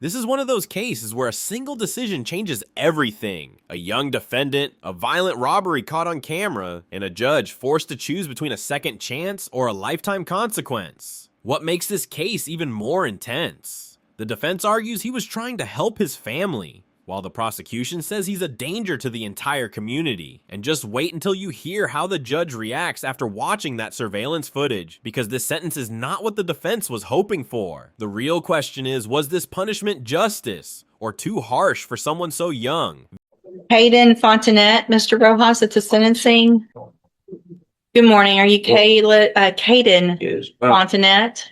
This is one of those cases where a single decision changes everything. A young defendant, a violent robbery caught on camera, and a judge forced to choose between a second chance or a lifetime consequence. What makes this case even more intense? The defense argues he was trying to help his family, while the prosecution says he's a danger to the entire community. And just wait until you hear how the judge reacts after watching that surveillance footage, because this sentence is not what the defense was hoping for. The real question is, was this punishment justice, or too harsh for someone so young? Hayden Fontanet, Mr. Rojas, at the sentencing. Good morning. Are you Caden Yes. Fontanet?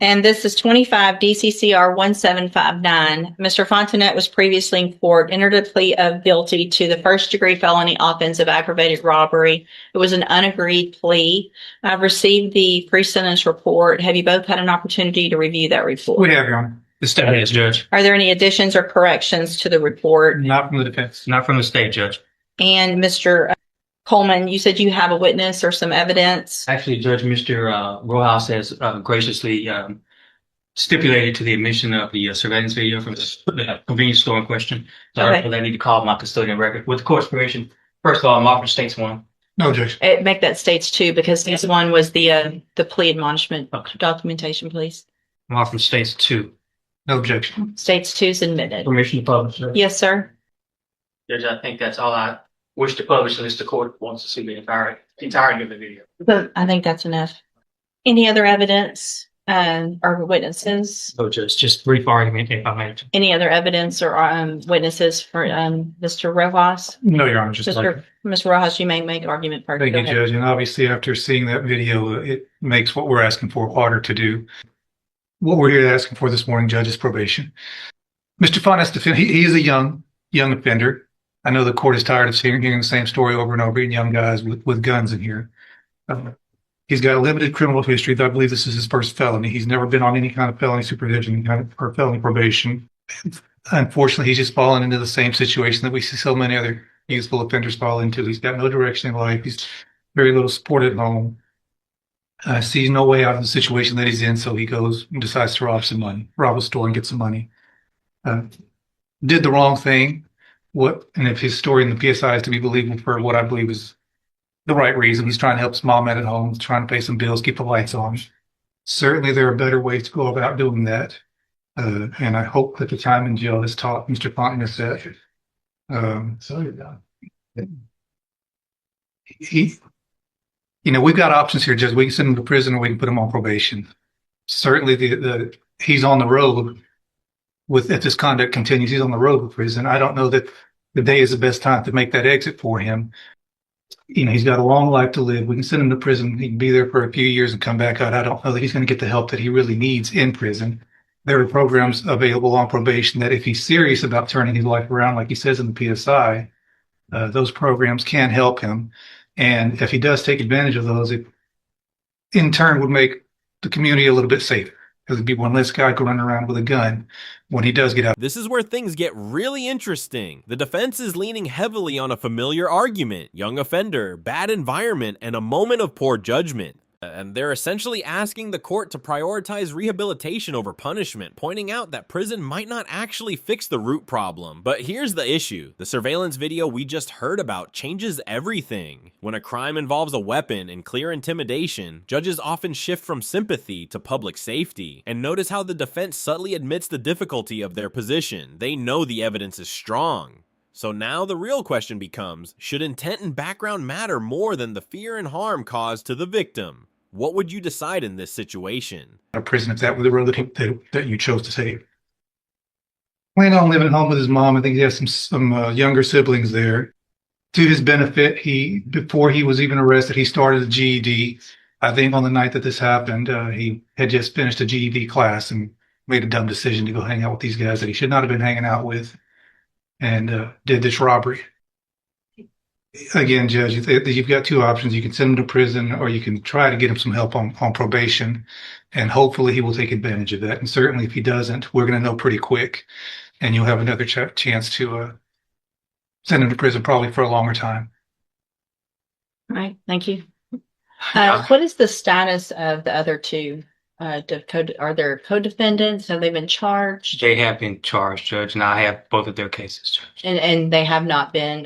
And this is 25 DCCR 1759. Mr. Fontanet was previously in court, entered a plea of guilty to the first-degree felony offense of aggravated robbery. It was an unagreed plea. I've received the pre-sentence report. Have you both had an opportunity to review that report? We have, Your Honor. The state has, Judge. Are there any additions or corrections to the report? Not from the defense, not from the state, Judge. And Mr. Coleman, you said you have a witness or some evidence. Actually, Judge, Mr. Rojas has graciously stipulated to the admission of the surveillance video from the convenience store in question. So I don't need to call my custodian record. With the court's permission, first of all, I'm offering states one. No, Judge. Make that states two, because this one was the plea admonishment documentation, please. I'm offering states two. No objection. States two is admitted. Permission to publish, Judge. Yes, sir. Judge, I think that's all I wish to publish unless the court wants to see the entirety of the video. But I think that's enough. Any other evidence or witnesses? So, Judge, just brief argument if I may. Any other evidence or witnesses for Mr. Rojas? No, Your Honor, just like. Mr. Rojas, you may make argument part. Thank you, Judge. And obviously, after seeing that video, it makes what we're asking for harder to do. What we're here asking for this morning, Judge, is probation. Mr. Fontanet, he is a young offender. I know the court is tired of hearing the same story over and over again, young guys with guns in here. He's got a limited criminal history. I believe this is his first felony. He's never been on any kind of felony supervision or felony probation. Unfortunately, he's just fallen into the same situation that we see so many other youthful offenders fall into. He's got no direction in life. He's very little support at home. Sees no way out of the situation that he's in, so he goes and decides to rob a store and get some money. Did the wrong thing. And if his story in the PSI is to be believable for what I believe is the right reason, he's trying to help his mom out at home, he's trying to pay some bills, keep the lights on. Certainly, there are better ways to go about doing that. And I hope that the time in jail has taught Mr. Fontanet that. We've got options here, Judge. We can send him to prison or we can put him on probation. Certainly, he's on the road if this conduct continues. He's on the road with prison. I don't know that the day is the best time to make that exit for him. He's got a long life to live. We can send him to prison. He can be there for a few years and come back out. I don't know that he's going to get the help that he really needs in prison. There are programs available on probation that if he's serious about turning his life around, like he says in the PSI, those programs can help him. And if he does take advantage of those, it in turn would make the community a little bit safer, because there'd be one less guy running around with a gun when he does get out. This is where things get really interesting. The defense is leaning heavily on a familiar argument: young offender, bad environment, and a moment of poor judgment. And they're essentially asking the court to prioritize rehabilitation over punishment, pointing out that prison might not actually fix the root problem. But here's the issue. The surveillance video we just heard about changes everything. When a crime involves a weapon and clear intimidation, judges often shift from sympathy to public safety. And notice how the defense subtly admits the difficulty of their position. They know the evidence is strong. So now the real question becomes, should intent and background matter more than the fear and harm caused to the victim? What would you decide in this situation? A prison, if that were the road that you chose to take. Planned on living at home with his mom. I think he has some younger siblings there. To his benefit, before he was even arrested, he started a GED. I think on the night that this happened, he had just finished a GED class and made a dumb decision to go hang out with these guys that he should not have been hanging out with, and did this robbery. Again, Judge, you've got two options. You can send him to prison, or you can try to get him some help on probation, and hopefully he will take advantage of that. And certainly if he doesn't, we're going to know pretty quick, and you'll have another chance to send him to prison probably for a longer time. All right. Thank you. What is the status of the other two Are there co-defendants? Have they been charged? They have been charged, Judge, and I have both of their cases, Judge. And they have not been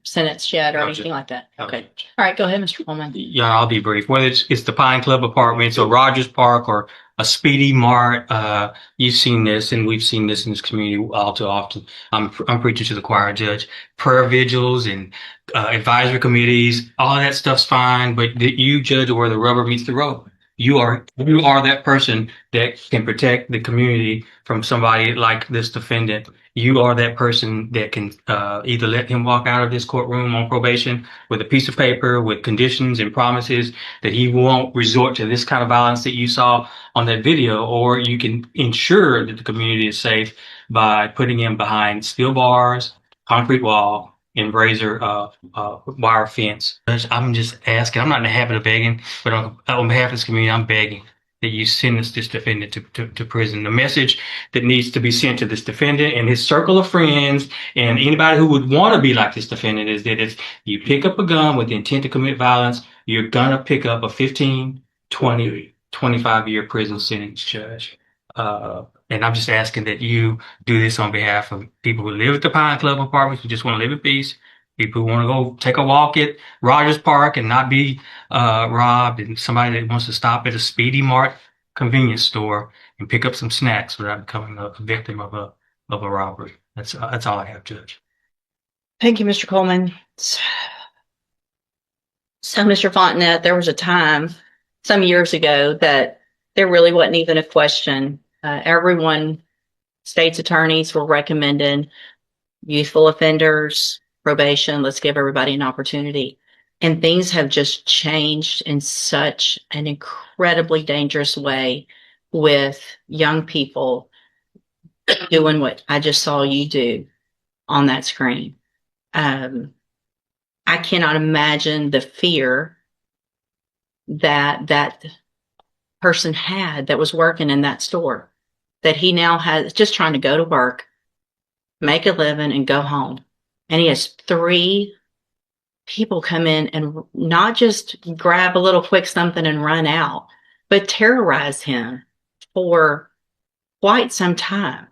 sentenced yet or No, anything Judge. like that? No, Okay. Judge. All right, go ahead, Mr. Coleman. Yeah, I'll be brief. Whether it's the Pine Club Apartments or Rogers Park or a Speedy Mart, you've seen this, and we've seen this in this community all too often. I'm preaching to the choir, Judge. Prayer vigils and advisory committees, all of that stuff's fine, but you judge where the rubber meets the road. You are that person that can protect the community from somebody like this defendant. You are that person that can either let him walk out of this courtroom on probation with a piece of paper with conditions and promises that he won't resort to this kind of violence that you saw on that video, or you can ensure that the community is safe by putting him behind steel bars, concrete wall, and razor wire fence. I'm just asking, I'm not in the habit of begging, but on behalf of this community, I'm begging that you sentence this defendant to prison. The message that needs to be sent to this defendant and his circle of friends and anybody who would want to be like this defendant is that if you pick up a gun with the intent to commit violence, you're going to pick up a 15, 20, 25-year prison sentence, Judge. And I'm just asking that you do this on behalf of people who live at the Pine Club Apartments, who just want to live in peace, people who want to go take a walk at Rogers Park and not be robbed, and somebody that wants to stop at a Speedy Mart convenience store and pick up some snacks without becoming a victim of a robbery. That's all I have, Judge. Thank you, Mr. Coleman. So, Mr. Fontenette, there was a time some years ago that there really wasn't even a question. Everyone, state's attorneys were recommending youthful offenders, probation. Let's give everybody an opportunity. And things have just changed in such an incredibly dangerous way with young people doing what I just saw you do on that screen. I cannot imagine the fear that person had that was working in that store, that he now has just trying to go to work, make a living, and go home. And he has 3 people come in and not just grab a little quick something and run out, but terrorize him for quite some time.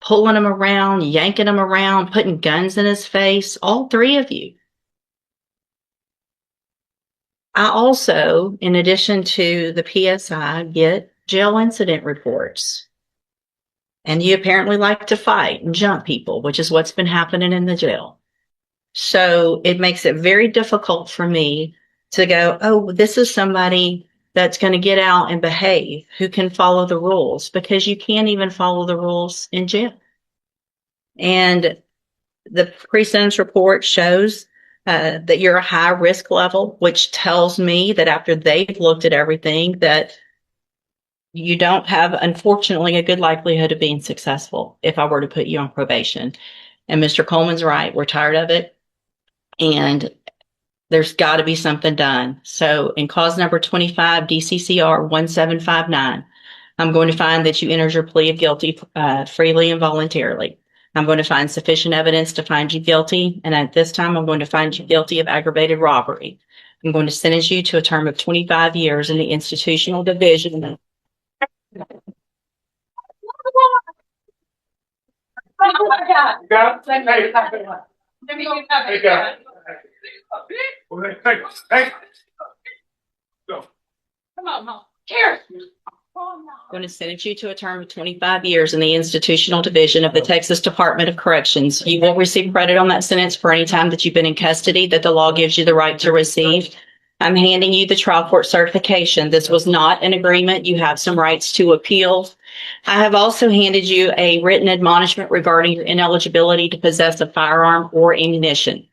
Pulling him around, yanking him around, putting guns in his face, all 3 of you. I also, in addition to the PSI, get jail incident reports. And you apparently like to fight and jump people, which is what's been happening in the jail. So it makes it very difficult for me to go, oh, this is somebody that's going to get out and behave, who can follow the rules, because you can't even follow the rules in jail. And the pre-sentence report shows that you're a high risk level, which tells me that after they've looked at everything, that you don't have, unfortunately, a good likelihood of being successful if I were to put you on probation. And Mr. Coleman's right. We're tired of it. And there's got to be something done. So in cause number 25, DCCR 1759, I'm going to find that you entered your plea of guilty freely and voluntarily. I'm going to find sufficient evidence to find you guilty. And at this time, I'm going to find you guilty of aggravated robbery. I'm going to sentence you to a term of 25 years in the institutional division. Come on, Mom. Here. I'm going to sentence you to a term of 25 years in the institutional division of the Texas Department of Corrections. You will receive credit on that sentence for any time that you've been in custody that the law gives you the right to receive. I'm handing you the trial court certification. This was not an agreement. You have some rights to appeal. I have also handed you a written admonishment regarding your ineligibility to possess a firearm or ammunition.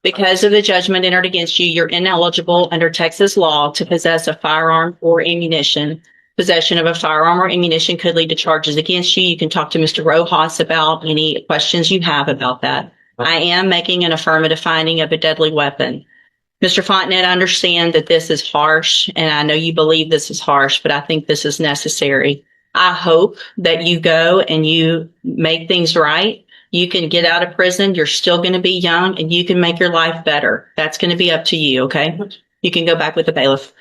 Because of the judgment entered against you, you're ineligible under Texas law to possess a firearm or ammunition. Possession of a firearm or ammunition could lead to charges against you. You can talk to Mr. Rojas about any questions you have about that. I am making an affirmative finding of a deadly weapon. Mr. Fontenette, I understand that this is harsh, and I know you believe this is harsh, but I think this is necessary. I hope that you go and you make things right. You can get out of prison. You're still going to be young, and you can make your life better. That's going to be up to you, okay? You can go back with the bailiff.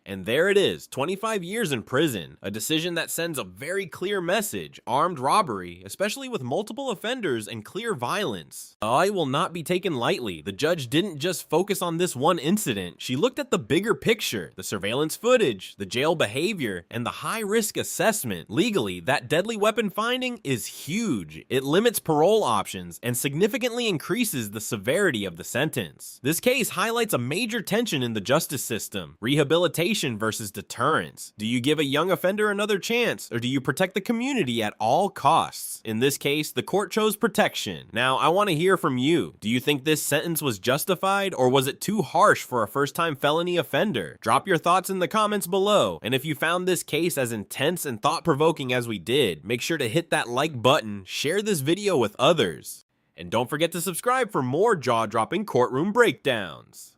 And there it is, 25 years in prison, a decision that sends a very clear message: armed robbery, especially with multiple offenders and clear violence. It will not be taken lightly. The judge didn't just focus on this one incident. She looked at the bigger picture, the surveillance footage, the jail behavior, and the high-risk assessment. Legally, that deadly weapon finding is huge. It limits parole options and significantly increases the severity of the sentence. This case highlights a major tension in the justice system: rehabilitation versus deterrence. Do you give a young offender another chance, or do you protect the community at all costs? In this case, the court chose protection. Now, I want to hear from you. Do you think this sentence was justified, or was it too harsh for a first-time felony offender? Drop your thoughts in the comments below, and if you found this case as intense and thought-provoking as we did, make sure to hit that like button, share this video with others, and don't forget to subscribe for more jaw-dropping courtroom breakdowns.